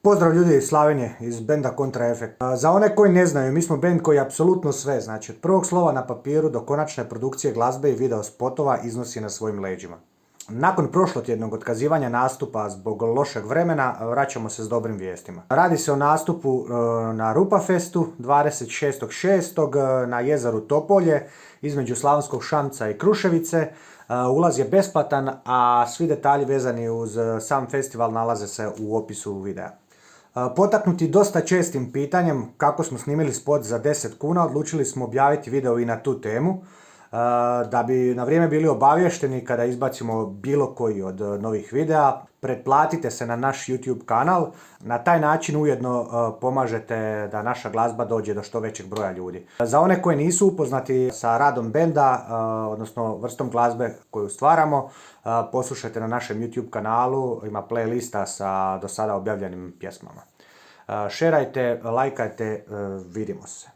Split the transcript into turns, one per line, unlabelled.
Pozdrav ljudi iz Slavonije, iz benda Kontra Efekt. Za one koji ne znaju, mi smo bend koji apsolutno sve, znači od prvog slova na papiru do konačne produkcije glazbe i video spotova iznosi na svojim leđima. Nakon prošlotjednog otkazivanja nastupa zbog lošeg vremena, vraćamo se s dobrim vijestima. Radi se o nastupu na Rupa Festu 26.6. na jezeru Topolje između Slavonskog Šamca i Kruševice. Ulaz je besplatan, a svi detalji vezani uz sam festival nalaze se u opisu videa. Potaknuti dosta čestim pitanjem kako smo snimili spot za 10 kuna, odlučili smo objaviti video i na tu temu, da bi na vrijeme bili obavješteni kada izbacimo bilo koji od novih videa. Pretplatite se na naš YouTube kanal, na taj način ujedno pomažete da naša glazba dođe do što većeg broja ljudi. Za one koji nisu upoznati sa radom benda, odnosno vrstom glazbe koju stvaramo, poslušajte na našem YouTube kanalu, ima playlista sa do sada objavljenim pjesmama. Šerajte, lajkajte, vidimo se.